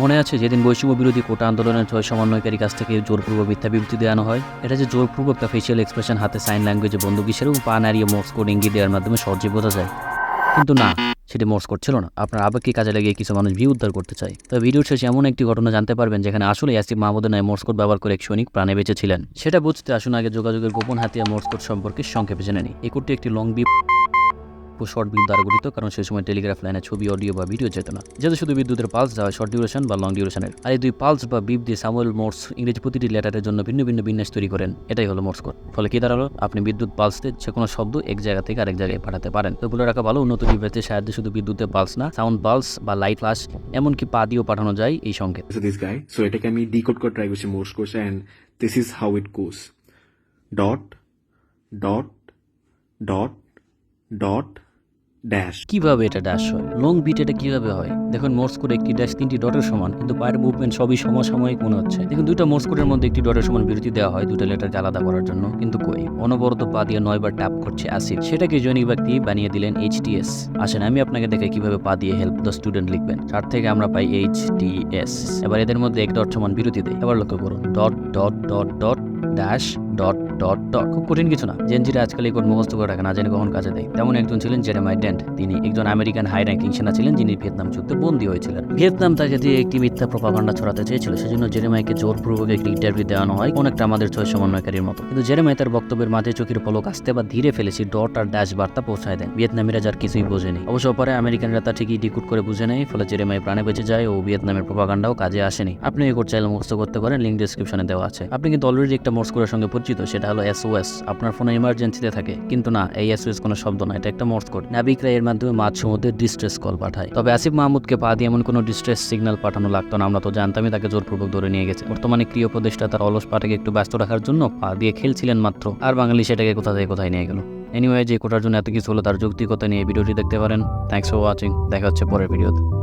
মনে আছে যেদিন বৈষম্য বিরোধী কোটা আন্দোলনের 6 সমন্বয়কারী কাছ থেকে জোরপূর্বক মিথ্যা বিবৃতি দেওয়ানো হয়? এটা যে জোরপূর্বক তা ফেশিয়াল এক্সপ্রেশন, হাতে সাইন ল্যাঙ্গুয়েজে বন্দুক ইশারা এবং পা নাড়িয়ে মোর্স কোড ইঙ্গিত দেওয়ার মাধ্যমে সহজে বোঝা যায়। কিন্তু না, সেটি মোর্স কোড ছিল না। আপনার আবেগকে কাজে লাগিয়ে কিছু মানুষ ভিউ উদ্ধার করতে চায়। তবে ভিডিওর শেষে এমন একটি ঘটনা জানতে পারবেন যেখানে আসলে আসিফ মাহমুদের নামে মোর্স কোড ব্যবহার করে এক সৈনিক প্রাণে বেঁচেছিলেন। সেটা বুঝতে আসুন আগে যোগাযোগের গোপন হাতিয়ার মোর্স কোড সম্পর্কে সংক্ষেপে জেনে নিই। এই কোডটি একটি লং বিপ ও শর্ট বিপ দ্বারা গঠিত, কারণ সেই সময় টেলিগ্রাফ লাইনে ছবি, অডিও বা ভিডিও যেত না, যেহেতু শুধু বিদ্যুতের পালস দেওয়া হয় শর্ট ডিউরেশন বা লং ডিউরেশনের। আর এই দুই পালস বা বিপ দিয়ে স্যামুয়েল মোর্স ইংরেজি প্রতিটি লেটারের জন্য ভিন্ন ভিন্ন বিন্যাস তৈরি করেন। এটাই হলো মোর্স কোড। ফলে কি দাঁড়ালো, আপনি বিদ্যুৎ পালস দিয়ে যে কোনো শব্দ এক জায়গা থেকে আরেক জায়গায় পাঠাতে পারেন। তো বলে রাখা ভালো, উন্নত ডিভাইসের সাহায্যে শুধু বিদ্যুতের পালস না, সাউন্ড পালস বা লাইট ফ্লাশ, এমনকি পা দিয়েও পাঠানো যায় এই সংকেত। So this guy, so এটাকে আমি ডিকোড করে ট্রাই করছি মোর্স কোর্সে, and this is how it goes: dot dot dot dot dash. কিভাবে এটা ড্যাশ হয়? লং বিট এটা কিভাবে হয়? দেখুন, মোর্স কোড একটি ড্যাশ 3টি ডটের সমান, কিন্তু পায়ের মুভমেন্ট সবই সমসাময়িক মনে হচ্ছে। দেখুন, দুইটা মোর্স কোডের মধ্যে একটি ডটের সমান বিরতি দেওয়া হয় দুটো লেটারকে আলাদা করার জন্য, কিন্তু কই, অনবরত পা দিয়ে 9 বার ট্যাপ করছে আসিফ। সেটাকে জৈনিক ব্যক্তি বানিয়ে দিলেন HTS। আসেন আমি আপনাকে দেখাই কিভাবে পা দিয়ে হেল্প দ্য স্টুডেন্ট লিখবেন। চার থেকে আমরা পাই HTS। এবার এদের মধ্যে এক ডট সমান বিরতি দেয়। এবার লক্ষ্য করুন, dot dot dot dot dash dot dot dot. খুব কঠিন কিছু না। জেনজিরা আজকাল এই কোড মুখস্থ করে রাখে, না জেনে কখন কাজে দেয়। তেমন একজন ছিলেন জেরেমাই ডেন্ট। তিনি একজন আমেরিকান হাই র্যাঙ্কিং সেনা ছিলেন, যিনি ভিয়েতনাম যুদ্ধে বন্দী হয়েছিলেন। ভিয়েতনাম তাকে দিয়ে একটি মিথ্যা প্রপাগান্ডা ছড়াতে চেয়েছিল, সেজন্য জেরেমাইকে জোরপূর্বক একটি ইন্টারভিউ দেওয়ানো হয়, অনেকটা আমাদের 6 সমন্বয়কারীর মতো। কিন্তু জেরেমাই তার বক্তব্যের মাঝে চোখের পলক আসতে বা ধীরে ফেলেছি ডট আর ড্যাশ বার্তা পৌঁছায় দেন। ভিয়েতনামিরা যার কিছুই বোঝেনি। অবশ্য পরে আমেরিকানরা তা ঠিকই ডিকোড করে বুঝে নেয়, ফলে জেরেমাই প্রাণে বেঁচে যায় ও ভিয়েতনামের প্রপাগান্ডাও কাজে আসেনি। আপনি এই কোড চাইলে মুখস্থ করতে পারেন, লিঙ্ক ডেসক্রিপশনে দেওয়া আছে। আপনি কিন্তু অলরেডি একটা মোর্স কোডের সঙ্গে পরিচিত, সেটা হলো SOS। আপনার ফোনে ইমার্জেন্সিতে থাকে, কিন্তু না, এই SOS কোনো শব্দ না, এটা একটা মোর্স কোড। নাবিকরা এর মাধ্যমে মাঝ সমুদ্রে ডিস্ট্রেস কল পাঠায়। তবে আসিফ মাহমুদকে পা দিয়ে এমন কোনো ডিস্ট্রেস সিগন্যাল পাঠানো লাগতো না, আমরা তো জানতামই তাকে জোরপূর্বক ধরে নিয়ে গেছে। বর্তমানে ক্রিয় উপদেষ্টা তার অলস পাটাকে একটু ব্যস্ত রাখার জন্য পা দিয়ে খেলছিলেন মাত্র, আর বাঙালি সেটাকে কোথা থেকে কোথায় নিয়ে গেল। এনিওয়ে, যে কোটার জন্য এত কিছু হলো তার যৌক্তিকতা নিয়ে ভিডিওটি দেখতে পারেন। Thanks for watching. দেখা হচ্ছে পরের ভিডিওতে।